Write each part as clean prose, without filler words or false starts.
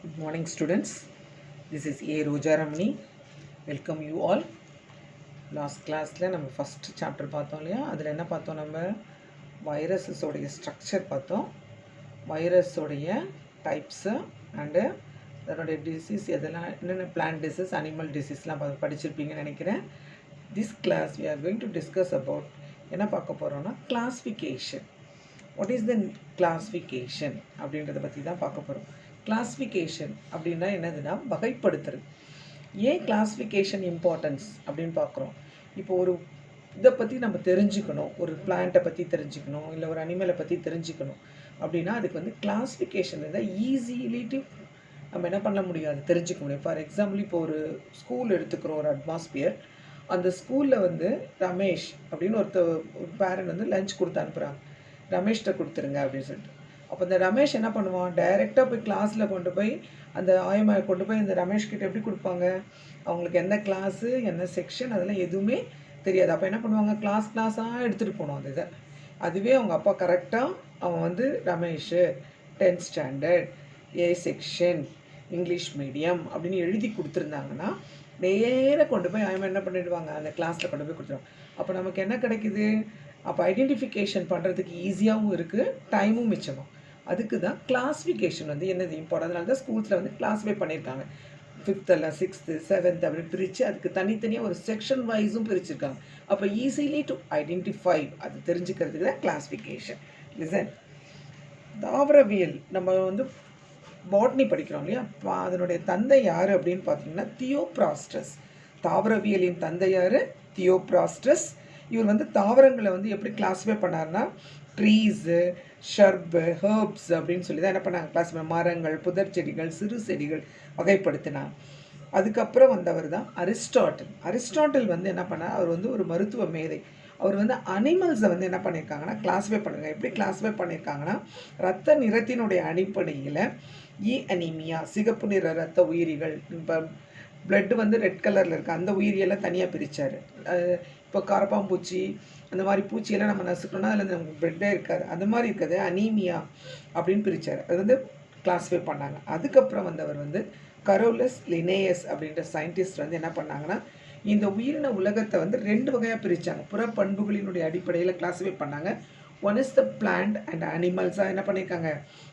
Good morning, students. This is A. Rojaramani. Welcome you all. Last கிளாஸில் நம்ம first chapter பார்த்தோம் இல்லையா, அதில் என்ன பார்த்தோம், நம்ம வைரஸஸோடைய ஸ்ட்ரக்சர் பார்த்தோம், வைரஸோடைய டைப்ஸு அண்டு அதனுடைய டிசீஸ் எதெல்லாம், என்னென்ன பிளான்ட் டிசீஸ், அனிமல் டிசீஸ்லாம் படிச்சிருப்பீங்கன்னு நினைக்கிறேன். This class we are going to discuss about என்ன பார்க்க போகிறோம்னா classification. What is the classification அப்படின்றத பற்றி தான் பார்க்க போகிறோம். கிளாஸிஃபிகேஷன் அப்படின்னா என்னதுன்னா வகைப்படுத்துறது. ஏன் கிளாஸிஃபிகேஷன் இம்பார்ட்டன்ஸ் அப்படின்னு பார்க்குறோம். இப்போ ஒரு இதை பற்றி நம்ம தெரிஞ்சுக்கணும், ஒரு பிளான்ட்டை பற்றி தெரிஞ்சுக்கணும், இல்லை ஒரு அனிமலை பற்றி தெரிஞ்சுக்கணும் அப்படின்னா அதுக்கு வந்து கிளாஸிஃபிகேஷன் இருந்தால் ஈஸிலி நம்ம என்ன பண்ண முடியாது, தெரிஞ்சுக்க முடியும். ஃபார் எக்ஸாம்பிள், இப்போ ஒரு ஸ்கூல் எடுத்துக்கிறோம், ஒரு அட்மாஸ்பியர். அந்த ஸ்கூலில் வந்து ரமேஷ் அப்படின்னு ஒரு பேரண்ட் வந்து லஞ்ச் கொடுத்து அனுப்புகிறாங்க, ரமேஷ்கிட்ட கொடுத்துருங்க அப்படின்னு சொல்லிட்டு. அப்போ இந்த ரமேஷ் என்ன பண்ணுவான், டைரெக்டாக போய் கிளாஸில் கொண்டு போய் அந்த ஆயமா கொண்டு போய் இந்த ரமேஷ்கிட்ட எப்படி கொடுப்பாங்க, அவங்களுக்கு என்ன கிளாஸு என்ன செக்ஷன் அதெல்லாம் எதுவுமே தெரியாது. அப்போ என்ன பண்ணுவாங்க, கிளாஸாக எடுத்துகிட்டு போகணும் அந்த இதை. அதுவே அவங்க அப்பா கரெக்டாக அவன் வந்து Ramesh 10th standard A section English medium அப்படின்னு எழுதி கொடுத்துருந்தாங்கன்னா நேராக கொண்டு போய் ஆயமா என்ன பண்ணிடுவாங்க, அந்த கிளாஸில் கொண்டு போய் கொடுத்துருவாங்க. அப்போ நமக்கு என்ன கிடைக்குது, அப்போ ஐடென்டிஃபிகேஷன் பண்ணுறதுக்கு ஈஸியாகவும் இருக்குது, டைமும் மிச்சமாக. அதுக்கு தான் கிளாஸிஃபிகேஷன் வந்து என்னது இம்பார்ட்டன். அதனால தான் ஸ்கூல்ஸில் வந்து கிளாஸிஃபை பண்ணியிருக்காங்க. 5th 6th 7th அப்படின்னு பிரித்து அதுக்கு தனித்தனியாக ஒரு செக்ஷன் வைஸும் பிரிச்சுருக்காங்க. அப்போ ஈஸிலி டு ஐடென்டிஃபை, அது தெரிஞ்சுக்கிறதுக்கு தான் கிளாஸிஃபிகேஷன். லிசன், தாவரவியல் நம்ம வந்து பாட்னி படிக்கிறோம் இல்லையா, அதனுடைய தந்தை யார் அப்படின்னு பார்த்தீங்கன்னா தியோப்ராஸ்டஸ். தாவரவியலின் தந்தை யார், தியோப்ராஸ்டஸ். இவர் வந்து தாவரங்களை வந்து எப்படி கிளாஸிஃபை பண்ணார்னா ட்ரீஸு, ஷர்பு, ஹர்ப்ஸ் அப்படின்னு சொல்லி தான் என்ன பண்ணாங்க கிளாஸிஃபை. மரங்கள், புதர் செடிகள், சிறு செடிகள் வகைப்படுத்தினாங்க. அதுக்கப்புறம் வந்தவர் தான் அரிஸ்டாட்டில். அரிஸ்டாட்டில் வந்து என்ன பண்ணார், அவர் வந்து ஒரு மருத்துவ மேதை. அவர் வந்து அனிமல்ஸை வந்து என்ன பண்ணியிருக்காங்கன்னா கிளாஸிஃபை பண்ணுங்க. எப்படி கிளாஸிஃபை பண்ணியிருக்காங்கன்னா ரத்த நிறத்தினுடைய அடிப்படையில் அனீமியா, சிகப்பு நிற ரத்த உயிரிகள், இப்போ பிளட்டு வந்து ரெட் கலரில் இருக்குது, அந்த உயிரியெல்லாம் தனியாக பிரித்தார். இப்போ கரப்பாம்பூச்சி அந்த மாதிரி பூச்சியெல்லாம் நம்ம நசுக்கணும்னா அதில் நமக்கு பிளட்டே இருக்காது, அந்த மாதிரி இருக்கிறது அனீமியா அப்படின்னு பிரித்தார். அது வந்து கிளாஸிஃபை பண்ணாங்க. அதுக்கப்புறம் வந்தவர் வந்து கரோலஸ் லினேயஸ் அப்படின்ற சயின்டிஸ்ட் வந்து என்ன பண்ணாங்கன்னா இந்த உயிரின உலகத்தை வந்து 2 வகையாக பிரித்தாங்க. புற பண்புகளினுடைய அடிப்படையில் கிளாஸிஃபை பண்ணாங்க. One is the plant and அனிமல்ஸாக என்ன பண்ணியிருக்காங்க,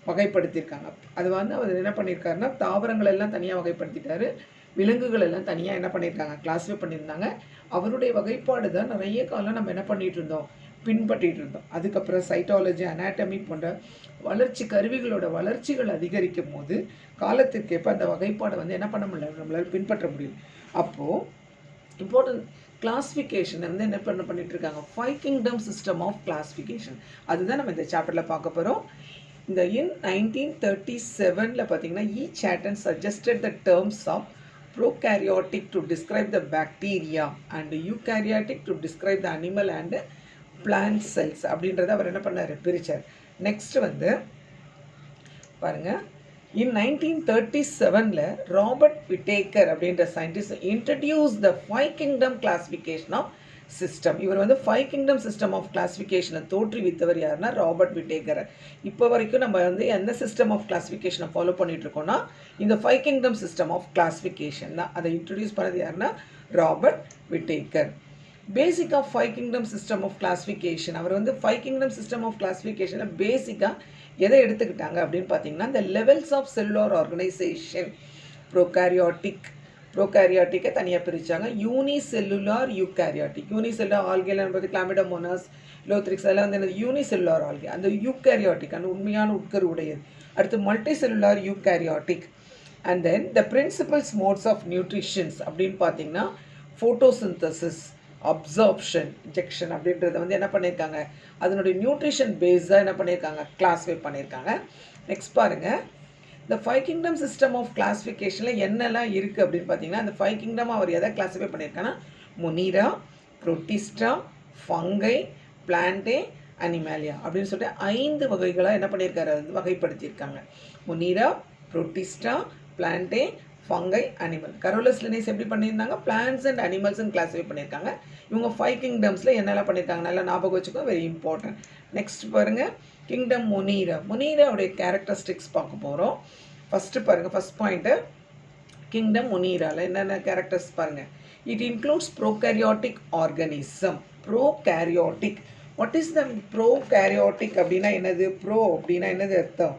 வகைப்படுத்தியிருக்காங்க. அது வந்து அவர் என்ன பண்ணியிருக்காருன்னா தாவரங்கள் எல்லாம் தனியாக வகைப்படுத்திட்டாரு, விலங்குகள் எல்லாம் தனியாக என்ன பண்ணியிருக்காங்க கிளாஸிஃபை பண்ணியிருந்தாங்க. அவருடைய வகைப்பாடு தான் நிறைய காலம் நம்ம என்ன பண்ணிகிட்டு இருந்தோம், பின்பற்றிட்டு இருந்தோம். அதுக்கப்புறம் சைட்டாலஜி, அனாட்டமி போன்ற வளர்ச்சி கருவிகளோட வளர்ச்சிகள் அதிகரிக்கும் போது காலத்திற்கேற்ப அந்த வகைப்பாடை வந்து என்ன பண்ண முடியல, நம்மளால் பின்பற்ற முடியும். அப்போது இம்பார்ட்டன்ட் கிளாஸிஃபிகேஷன் வந்து என்ன பண்ணிட்டு இருக்காங்க, 5 kingdom சிஸ்டம் ஆஃப் கிளாஸிஃபிகேஷன். அதுதான் நம்ம இந்த சாப்டரில் பார்க்க போகிறோம். இந்த இன் 1937 பார்த்தீங்கன்னா Chatton suggested the terms of prokaryotic to describe the bacteria and eukaryotic to describe the animal and plant cells அப்படின்றத அவர் என்ன பண்ணார், பிரித்தார். நெக்ஸ்ட் வந்து பாருங்கள், இன் 1937 ராபர்ட் விட்டேக்கர் அப்படின்ற scientist introduce the 5 kingdom classification of system. இவர் வந்து 5 kingdom சிஸ்டம் ஆஃப் கிளாஸிஃபிகேஷனை தோற்றுவித்தவர் யாருன்னா ராபர்ட் விட்டேக்கர். இப்போ வரைக்கும் நம்ம வந்து எந்த சிஸ்டம் ஆஃப் கிளாஸிஃபிகேஷனை ஃபாலோ பண்ணிட்டு இருக்கோம்னா இந்த 5 kingdom சிஸ்டம் ஆஃப் கிளாஸிஃபிகேஷன் தான். அதை இன்ட்ரடியூஸ் பண்ணது யாருன்னா Robert Whittaker. Basic of 5 kingdom system of classification. அவர் வந்து 5 kingdom சிஸ்டம் ஆஃப் கிளாஸிஃபிகேஷனில் பேசிக்காக எதை எடுத்துக்கிட்டாங்க அப்படின்னு பார்த்தீங்கன்னா இந்த லெவல்ஸ் ஆஃப் செல்லுலார் ஆர்கனைசேஷன். ப்ரோகாரியாட்டிக்கை தனியாக பிரித்தாங்க. Unicellular eukaryotic. யூனிசெல்லுலார் ஆல்கேல என்பது கிளாமிடோமோனாஸ், லோத்ரிக்ஸ், அதெல்லாம் வந்து என்னது யூனிசெல்லுலார் ஆல்கே. அந்த யூகாரியாட்டிக் அந்த உண்மையான உட்கரு உடையது. அடுத்து multi cellular eukaryotic. And then the principles modes of nutritions அப்படின்னு பார்த்தீங்கன்னா ஃபோட்டோசிந்தசிஸ், அப்சார்ப்ஷன், இன்ஜெக்ஷன் அப்படின்றத வந்து என்ன பண்ணியிருக்காங்க, அதனுடைய நியூட்ரிஷன் பேஸாக என்ன பண்ணியிருக்காங்க, கிளாஸிஃபை பண்ணியிருக்காங்க. நெக்ஸ்ட் பாருங்கள், இந்த 5 kingdom சிஸ்டம் ஆஃப் கிளாஸிஃபிகேஷனில் என்னெல்லாம் இருக்குது அப்படின்னு பார்த்தீங்கன்னா இந்த 5 kingdom அவர் எதை கிளாஸிஃபை பண்ணியிருக்காங்கன்னா Monera, Protista, fungi, Plantae, Animalia அப்படின்னு சொல்லிட்டு 5 வகைகளாக என்ன பண்ணியிருக்காரு, அது வகைப்படுத்தியிருக்காங்க. Monera, Protista, Plantae, Fungi, animal. Carolus Linnaeus எப்படி பண்ணியிருந்தாங்க, பிளான்ஸ் அண்ட் அனிமல்ஸ்ன்னு கிளாஸிஃபை பண்ணியிருக்காங்க. இவங்க 5 kingdomஸில் என்னெல்லாம் பண்ணியிருக்காங்க நல்லா ஞாபகம் வச்சுக்கோ, வெரி இம்பார்ட்டன்ட். நெக்ஸ்ட் பாருங்கள், கிங்டம் மொனீரா. மொனீராவுடைய கேரக்டரிஸ்டிக்ஸ் பார்க்க போகிறோம். ஃபஸ்ட்டு பாருங்கள், ஃபஸ்ட் பாயிண்ட்டு கிங்டம் முனீராவில் என்னென்ன கேரக்டர்ஸ் பாருங்கள். It includes prokaryotic organism. Prokaryotic, what is the prokaryotic அப்படின்னா என்னது? ப்ரோ அப்படின்னா என்னது அர்த்தம்?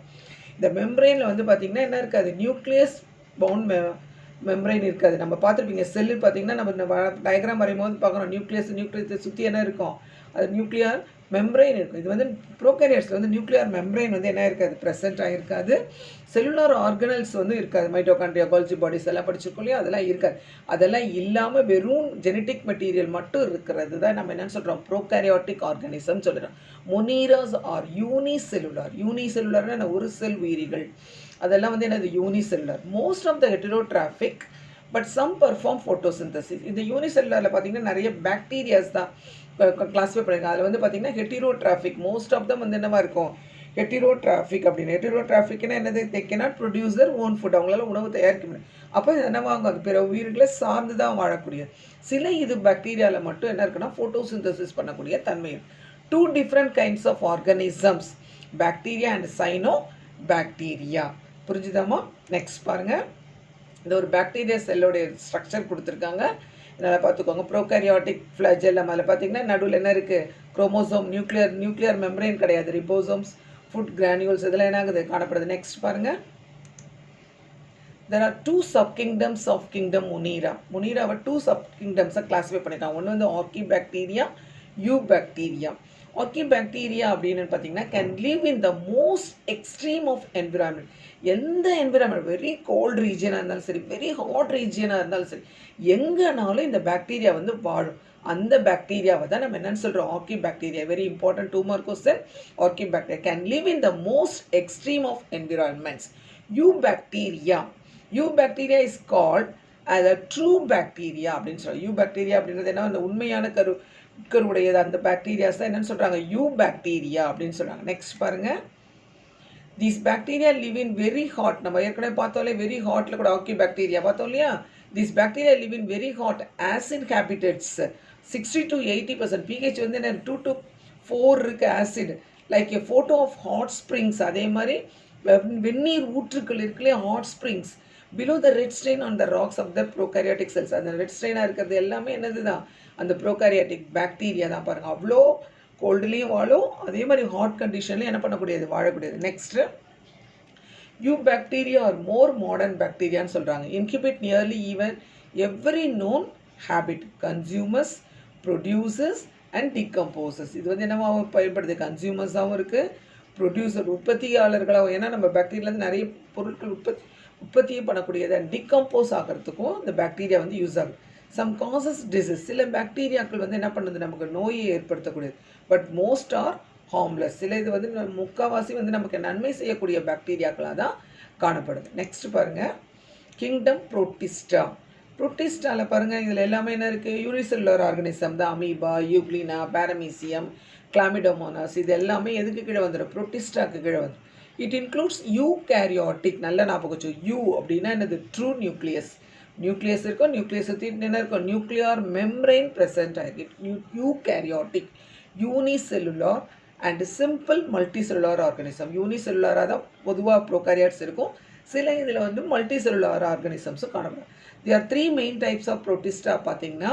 இந்த மெம்ப்ரெயினில் வந்து பார்த்திங்கன்னா என்ன இருக்காது? நியூக்ளியஸ் பவுண்ட் மெம்ப்ரெயின் இருக்காது. நம்ம பார்த்துருப்பீங்க செல்லு பார்த்திங்கன்னா நம்ம டயக்ராம் வரையும் போது பார்க்கணும், நியூக்ளியஸை சுற்றி என்ன இருக்கும்? அது நியூக்ளியர் மெம்ப்ரெயின் இருக்கும். இது வந்து ப்ரோகேரியட்ஸில் வந்து நியூக்ளியர் மெம்ப்ரெயின் வந்து என்ன இருக்காது? ப்ரெசென்ட்டாக இருக்காது. செல்லுலார் ஆர்கனல்ஸ் வந்து இருக்காது. மைட்டோகாண்ட்ரியா, கோல்ஜி பாடிஸ் எல்லாம் படிச்சிருக்கோம் இல்லையா? அதெல்லாம் இருக்காது. அதெல்லாம் இல்லாமல் வெறும் ஜெனட்டிக் மெட்டீரியல் மட்டும் இருக்கிறது தான் நம்ம என்னென்னு சொல்கிறோம்? ப்ரோகேரியாட்டிக் ஆர்கனிசம் சொல்கிறோம். மொனீராஸ் ஆர் யூனிசெல்லுலார். யூனிசெல்லுலார்னா என்ன? ஒரு செல் உயிரிகள். அதெல்லாம் வந்து என்னது? Unicellular. Most of the heterotrophic but some perform photosynthesis. இந்த யூனிசெல்லுலாரில் பார்த்திங்கன்னா நிறைய பாக்டீரியாஸ் தான் கிளாஸிஃபை பண்ணியிருக்காங்க. அதில் வந்து பார்த்திங்கன்னா ஹெட்டிரோட்ராஃபிக் மோஸ்ட் ஆஃப் தம் வந்து என்னவா இருக்கும்? ஹெட்டிரோட்ராஃபிக் அப்படின்னு. ஹெட்டிரோட்ராஃபிக்னா என்னது? They cannot produce Dhar own food. அவங்களால உணவு தயாரிக்க முடியும். அப்போ இது என்னவாங்க? அது பிற உயிர்களை சார்ந்து தான் வாழக்கூடியது. சில இது பாக்டீரியாவில் மட்டும் என்ன இருக்குன்னா ஃபோட்டோசிந்தசிஸ் பண்ணக்கூடிய தன்மை. 2 different kinds of organisms, bacteria and cyanobacteria. புரிஞ்சுதாமா? நெக்ஸ்ட் பாருங்கள். இந்த ஒரு பாக்டீரியா செல்லோடைய ஸ்ட்ரக்சர் கொடுத்துருக்காங்க, நல்லா பார்த்துக்கோங்க. Prokaryotic flagellum. அதில் பார்த்தீங்கன்னா நடுவில் என்ன இருக்குது? குரோமோசோம். நியூக்ளியர் மெம்ப்ரெயின் கிடையாது. ரிபோசோம்ஸ், ஃபுட் கிரானியூல்ஸ் இதெல்லாம் என்ன ஆகுது? காணப்படுது. நெக்ஸ்ட் பாருங்கள். There are 2 subkingdoms of kingdom Munira. முனீராவை 2 subkingdoms கிளாஸிஃபை பண்ணிட்டாங்க. ஒன்று வந்து ஆர்கிபாக்டீரியா, யூபாக்டீரியா. ஆர்கிபாக்டீரியா அப்படின்னு பார்த்தீங்கன்னா can live in the most extreme of environment. எந்த என்விரான்மெண்ட், வெரி கோல்டு ரீஜியனாக இருந்தாலும் சரி, வெரி ஹாட் ரீஜியனாக இருந்தாலும் சரி, எங்கேனாலும் இந்த பாக்டீரியா வந்து வாழும். அந்த பாக்டீரியாவை தான் நம்ம என்னென்னு சொல்கிறோம்? Archaebacteria. Very important 2 mark question. Archaebacteria can live in the most extreme of environments. Eubacteria, eubacteria is called as a true bacteria அப்படின்னு சொல்கிறோம். யூபாக்டீரியா அப்படின்றது என்ன? அந்த உண்மையான கருவுடையது. அந்த பாக்டீரியாஸ் தான் என்னென்னு சொல்கிறாங்க? யூபாக்டீரியா அப்படின்னு சொல்கிறாங்க. நெக்ஸ்ட் பாருங்கள். These bacteria live in very hot. நம்ம ஏற்கனவே பார்த்தோம்லே வெரி ஹாட்டில் கூட ஆர்கிபாக்டீரியா பார்த்தோம் இல்லையா? These bacteria live in very hot acid habitats. 60 to 80% pH வந்து என்ன? 2 to 4 இருக்குது acid. Like a photo of hot springs. அதே மாதிரி வெந்நீர் ஊற்றுக்கள் இருக்குல்லையே, hot springs. Below the red stain on the rocks of the prokaryotic cells. அந்த red ஸ்ட்ரெயினாக இருக்கிறது எல்லாமே என்னது தான்? அந்த ப்ரோகாரியாட்டிக் பாக்டீரியா தான். பாருங்கள், அவ்வளோ கோல்டுலேயும் வாழும், அதே மாதிரி ஹாட் கண்டிஷன்லையும் என்ன பண்ணக்கூடியது? வாழக்கூடியது. Next eubacteria are more modern பாக்டீரியான்னு சொல்கிறாங்க. Inhabit nearly even every known habit, consumers, producers and decomposers. இது வந்து என்னவாக பயன்படுது? கன்சியூமர்ஸாகவும் இருக்குது, ப்ரொடியூசர் உற்பத்தியாளர்களாகவும். ஏன்னா நம்ம பாக்டீரியாலேருந்து நிறைய பொருட்கள் உற்பத்தியே பண்ணக்கூடியது. அண்ட் டிகம்போஸ் ஆகிறதுக்கும் இந்த பாக்டீரியா வந்து யூஸ் ஆகுது. Some causes disease. சில பாக்டீரியாக்கள் வந்து என்ன பண்ணுது? நமக்கு நோயை ஏற்படுத்தக்கூடியது. But most are harmless. சில இது வந்து முக்கால்வாசி வந்து நமக்கு நன்மை செய்யக்கூடிய பாக்டீரியாக்களாக தான் காணப்படுது. நெக்ஸ்ட் பாருங்கள். Kingdom Protista. புரோட்டிஸ்டாவில் பாருங்கள், இதில் எல்லாமே என்ன இருக்குது? யூனிசெல்லுலர் ஆர்கனிசம் தான். Amoeba, Euglena, Paramecium, Chlamydomonas. இது எல்லாமே எதுக்கு கீழே வந்துடும்? புரோட்டிஸ்டாக்கு கீழே வந்துடும். It includes eukaryotic. நல்ல ஞாபகம் வச்சு. யூ அப்படின்னா என்னது? True nucleus. நியூக்ளியஸ் இருக்கும், நியூக்ளியஸ் சுற்றி என்ன இருக்கும்? நியூக்ளியர் மெம்ப்ரெயின் ப்ரெசென்ட் ஆகிருக்கு. Eukaryotic, unicellular and simple multicellular organism. யூனிசெல்லுலாராக தான் பொதுவாக ப்ரோகாரியாட்ஸ் இருக்கும். சில இதில் வந்து மல்டிசெல்லுலார் ஆர்கனிசம்ஸும் காணப்படும். There are 3 main types of protista பார்த்தீங்கன்னா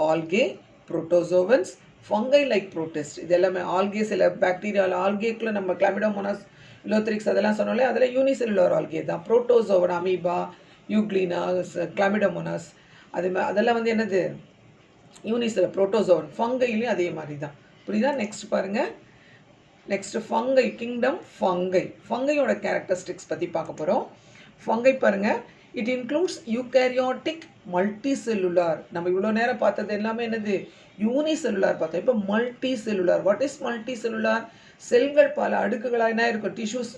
algae, protozoans, fungi like protist. இது எல்லாமே algae. சில பாக்டீரியாவில் ஆல்கேக்குள்ள நம்ம கிளாமிடோமோனாஸ், இலோத்ரிக்ஸ் அதெல்லாம் சொன்னாலே அதில் யூனிசெல்லுலர் ஆல்கே தான். புரோட்டோசோவன், அமீபா, யூக்ளினா, கிளாமிடோமோனாஸ் அதெல்லாம் வந்து என்னது? Unicellular protozoan. ஃபங்கைலையும் அதே மாதிரி தான். புரியுதா? நெக்ஸ்ட் பாருங்கள். Next fungi, kingdom fungi. ஃபங்கையோட கேரக்டரிஸ்டிக்ஸ் பற்றி பார்க்க போகிறோம். ஃபங்கை பாருங்கள். It includes eukaryotic, multicellular. நம்ம இவ்வளோ நேரம் பார்த்தது எல்லாமே என்னது? யூனிசெல்லுலார் பார்த்தோம். இப்போ மல்டிசெல்லுலார். What is multicellular? செல்கள் பல அடுக்குகளாக என்ன இருக்கும்? டிஷ்யூஸ்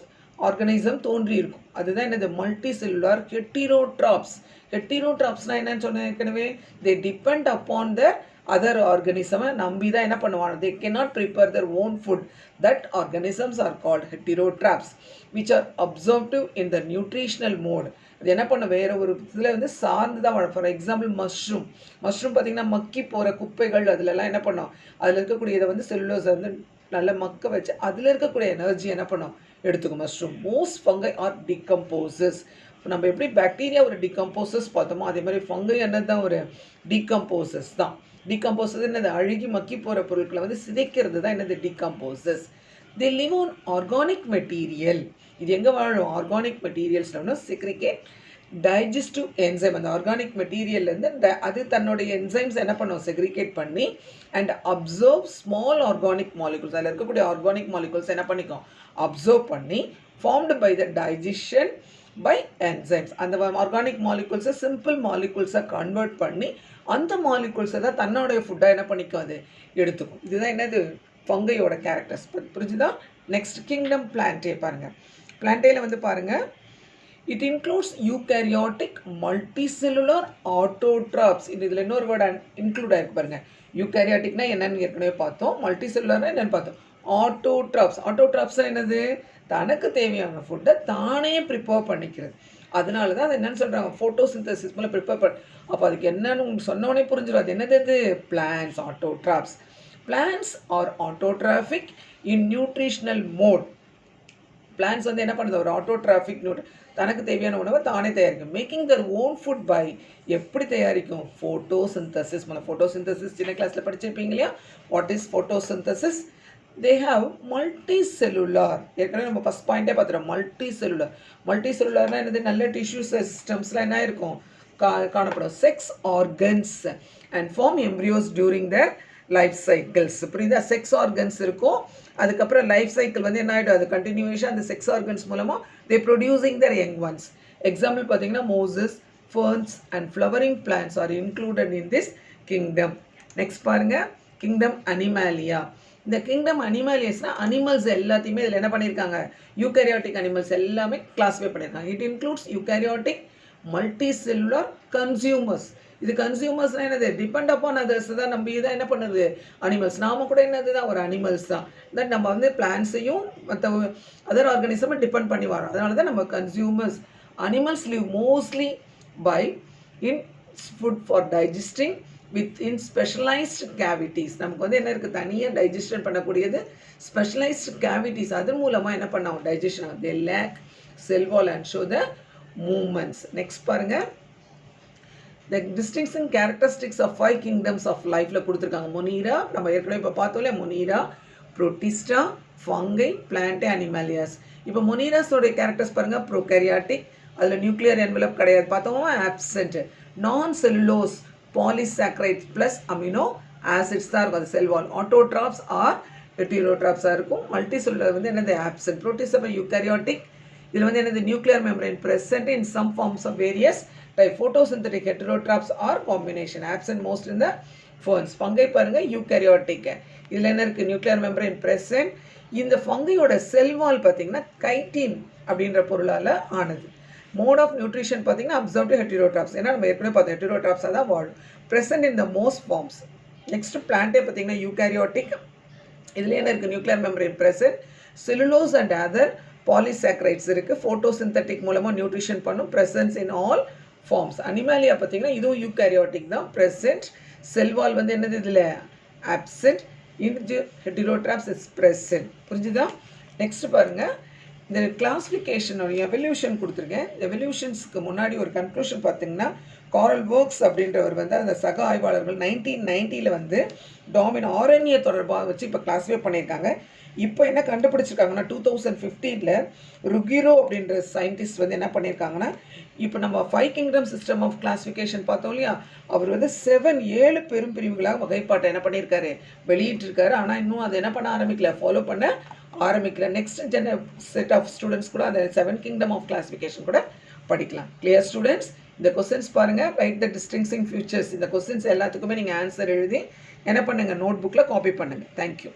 ஆர்கனிசம் தோன்றி இருக்கும். அதுதான் என்னது? மல்டிசெல்லுலார். ஹெட்டிரோட்ராப்ஸ். ஹெட்டிரோட்ராப்ஸ்னால் என்னன்னு சொன்னேன் ஏற்கனவே? They depend upon the other ஆர்கனிசமை நம்பி தான் என்ன பண்ணுவாங்க? தே cannot prepare their own food. That organisms are called heterotraps which are absorptive in the nutritional mode. அது என்ன பண்ண? வேறு ஒரு இதில் வந்து சார்ந்து தான் வாழும். For example mushroom. மஷ்ரூம் பார்த்திங்கன்னா மக்கி போகிற குப்பைகள் அதிலெல்லாம் என்ன பண்ணோம்? அதில் இருக்கக்கூடியதை வந்து செல்லுலோஸை வந்து நல்லா மக்க வச்சு அதில் இருக்கக்கூடிய எனர்ஜி என்ன பண்ணும் எடுத்துக்கும் mushroom. Most fungi are decomposers. இப்போ நம்ம எப்படி பாக்டீரியா ஒரு டிகம்போசஸ் பார்த்தோமோ அதே மாதிரி ஃபங்கை என்னது தான் ஒரு டிகம்போசஸ் தான். டிகம்போசஸ் என்னது அழுகி மக்கி போகிற பொருட்களை வந்து சிதைக்கிறது தான் என்னது decomposers. They live on organic material. இது எங்கே வாழும்? ஆர்கானிக் மெட்டீரியல்ஸ்னா செக்ரிகேட் டைஜஸ்டிவ் என்சைம். அந்த ஆர்கானிக் மெட்டீரியல்லேருந்து அது தன்னுடைய என்சைம்ஸ் என்ன பண்ணும் செக்ரிகேட் பண்ணி and absorb small organic molecules. அதில் இருக்கக்கூடிய ஆர்கானிக் மாலிகுல்ஸ் என்ன பண்ணிக்கும் அப்சர்வ் பண்ணி formed by the digestion by enzymes. அந்த ஆர்கானிக் மாலிகுல்ஸை சிம்பிள் மாலிகுல்ஸை கன்வெர்ட் பண்ணி அந்த மாலிகுல்ஸை தான் தன்னுடைய ஃபுட்டாக என்ன பண்ணிக்கும் அது எடுத்துக்கும். இதுதான் என்னது ஃபங்கையோட கேரக்டர்ஸ். புரிஞ்சுதான்? நெக்ஸ்ட் கிங்டம் பிளான்டே பாருங்கள். பிளான்டேயில் வந்து பாருங்கள், it includes eukaryotic multicellular autotrophs. இதில் இன்னொரு வேர்டு இன்க்ளூட் ஆகிருக்கு பாருங்கள். யூகேரியாட்டிக்னா என்னென்னு ஏற்கனவே பார்த்தோம், மல்டிசெல்லுலர்னா என்னென்னு பார்த்தோம். ஆட்டோட்ராப்ஸ். ஆட்டோட்ராப்ஸ் என்னது? தனக்கு தேவையான ஃபுட்டை தானே ப்ரிப்பேர் பண்ணிக்கிறது. அதனால தான் அது என்னென்னு சொல்கிறாங்க ஃபோட்டோசிந்தசிஸ் மேலே ப்ரிப்பேர் பண்ண. அப்போ அதுக்கு என்னென்னு உங்களுக்கு சொன்னோடனே புரிஞ்சிடும் அது என்னது. இது plants autotrophs. Plants are autotrophic in nutritional mode. Plants வந்து என்ன பண்ணுது? ஒரு ஆட்டோட்ராஃபிக் தனக்கு தேவையான உணவை தானே தயாரிக்கும். Making their own food by எப்படி தயாரிக்கும்? ஃபோட்டோசிந்தசிஸ். ஃபோட்டோசிந்தசிஸ் சின்ன கிளாஸில் படிச்சிருப்பீங்க இல்லையா? What is photosynthesis? They have multi cellular. ஏற்கனவே நம்ம ஃபஸ்ட் பாயிண்டே பார்த்துட்டோம். Multi cellular. மல்டி செல்லுலார்னால் என்னது? நல்ல டிஷ்யூ சிஸ்டம்ஸ்லாம் என்ன இருக்கும் காணப்படும். Sex organs and form embryos during the life cycles. புரியுதா? செக்ஸ் ஆர்கன்ஸ் இருக்கும். அதுக்கப்புறம் லைஃப் சைக்கிள் வந்து என்ன ஆகிடும்? அது கண்டினியூஷன் அந்த செக்ஸ் ஆர்கன்ஸ் மூலமாக தே ப்ரொடியூசிங் தர் யங் ஒன்ஸ். எக்ஸாம்பிள் பார்த்தீங்கன்னா Moses, ferns and flowering plants are included in this kingdom. Next பாருங்கள், கிங்டம் அனிமாலியா. இந்த கிங்டம் அனிமாலியஸ்னால் அனிமல்ஸ் எல்லாத்தையுமே இதில் என்ன பண்ணியிருக்காங்க? யூகேரியாட்டிக் அனிமல்ஸ் எல்லாமே கிளாஸிஃபை பண்ணியிருக்காங்க. It includes eukaryotic multi cellular consumers. இது கன்சியூமர்ஸ்னால் என்னது? டிபெண்ட் அப்பான் அதர்ஸ் தான். நம்ம இதான் என்ன பண்ணுது? அனிமல்ஸ். நாம கூட என்னது தான் ஒரு அனிமல்ஸ் தான். தட் நம்ம வந்து பிளான்ஸையும் மற்ற அதர் ஆர்கானிசமை டிபெண்ட் பண்ணி வரோம். அதனால தான் நம்ம consumers. Animals live mostly by in food for digesting with in specialised cavities. நமக்கு வந்து என்ன இருக்குது? தனியாக டைஜஷன் பண்ணக்கூடியது ஸ்பெஷலைஸ்டு கேவிட்டிஸ். அதன் மூலமாக என்ன பண்ணோம்? டைஜஷன் ஆகும். They lack cell wall and show the movements. Next பாருங்கள், the distinction characteristics of 5 kingdoms of lifeல கொடுத்துருக்காங்க. மொனீரா நம்ம ஏற்கனவே இப்போ பார்த்தோம்ல, Monera, Protista, fungi, Plantae, Animalias. இப்போ மொனீராஸோடைய கேரக்டர்ஸ் பாருங்கள். ப்ரோகேரியாட்டிக், அதில் நியூக்ளியர் என்வெலப் கிடையாது பார்த்தோமா, absent. Non cellulose polysaccharides plus amino acids தான் இருக்கும் அது செல் வால். ஆட்டோட்ராப்ஸ் ஆர் ஹெட்டிரோட்ராப்ஸாக இருக்கும். மல்டி செல்லுலர் வந்து என்னது? ஆப்சென்ட். Protista eukaryotic. இதில் வந்து என்னது? Nuclear membrane present in some forms of various type. Photosynthetic heterotrophs are combination, absent most in the ferns. Fungi பாருங்க eukaryotic. இதில் என்ன இருக்குது? Nuclear membrane present. இந்த ஃபங்கையோட செல் வால் பார்த்தீங்கன்னா கைட்டின் அப்படின்ற பொருளால் ஆனது. மோட் ஆஃப் நியூட்ரிஷன் பார்த்தீங்கன்னா அப்சர்வ்டு ஹெட்டிரோட்ராப்ஸ். ஏன்னா நம்ம ஏற்கனவே பார்த்தோம் ஹெட்டிரோட்ராப்ஸாக தான் வாழும். present in the most forms. Next Plantae பார்த்தீங்கன்னா யூகேரியோட்டிக். இதில் என்ன இருக்குது? Nuclear membrane present. Cellulose and other polysaccharides இருக்குது. ஃபோட்டோசிந்தட்டிக் மூலமாக நியூட்ரிஷன் பண்ணும். Presence in all forms. Animalia பார்த்தீங்கன்னா இதுவும் யூகேரியாட்டிக் தான். ப்ரெசன்ட். செல்வால் வந்து என்னது? இதில் ஆப்சென்ட். Heterotrophs is present. புரிஞ்சுதா? நெக்ஸ்ட் பாருங்கள், இந்த கிளாஸிஃபிகேஷன் எவல்யூஷன் கொடுத்துருக்கேன். எவல்யூஷன்ஸ்க்கு முன்னாடி ஒரு கன்க்ளூஷன் பார்த்தீங்கன்னா காரல் வொர்க்ஸ் அப்படின்றவர் வந்து அந்த சக ஆய்வாளர்கள் 1990 வந்து டாமின் ஆர்என்ஏ தொடர்பாக வச்சு இப்போ கிளாஸிஃபை பண்ணியிருக்காங்க. இப்போ என்ன கண்டுபிடிச்சிருக்காங்கன்னா 2015 ருகிரோ அப்படின்ற சயின்டிஸ்ட் வந்து என்ன பண்ணியிருக்காங்கன்னா, இப்போ நம்ம 5 கிங்டம் சிஸ்டம் ஆஃப் கிளாஸிஃபிகேஷன் பார்த்தோம் இல்லையா, அவர் வந்து 7 பெரும் பிரிவுகளாக வகைப்பாட்டை என்ன பண்ணியிருக்காரு? வெளியிட்டிருக்காரு. ஆனால் இன்னும் அதை என்ன பண்ண ஆரம்பிக்கல, ஃபாலோ பண்ண ஆரம்பிக்கல. நெக்ஸ்ட் செட் ஆஃப் ஸ்டூடெண்ட்ஸ் கூட அந்த 7 கிங்டம் ஆஃப் கிளாஸிஃபிகேஷன் கூட படிக்கலாம். Clear students? இந்த கொஸ்டின்ஸ் பாருங்கள். ரைட் த டிஸ்டிங்ஷிங் ஃபியூச்சர்ஸ். இந்த கொஸ்டின்ஸ் எல்லாத்துக்குமே நீங்கள் ஆன்சர் எழுதி என்ன பண்ணுங்கள்? நோட் புக்கில் காப்பி பண்ணுங்கள். தேங்க்யூ.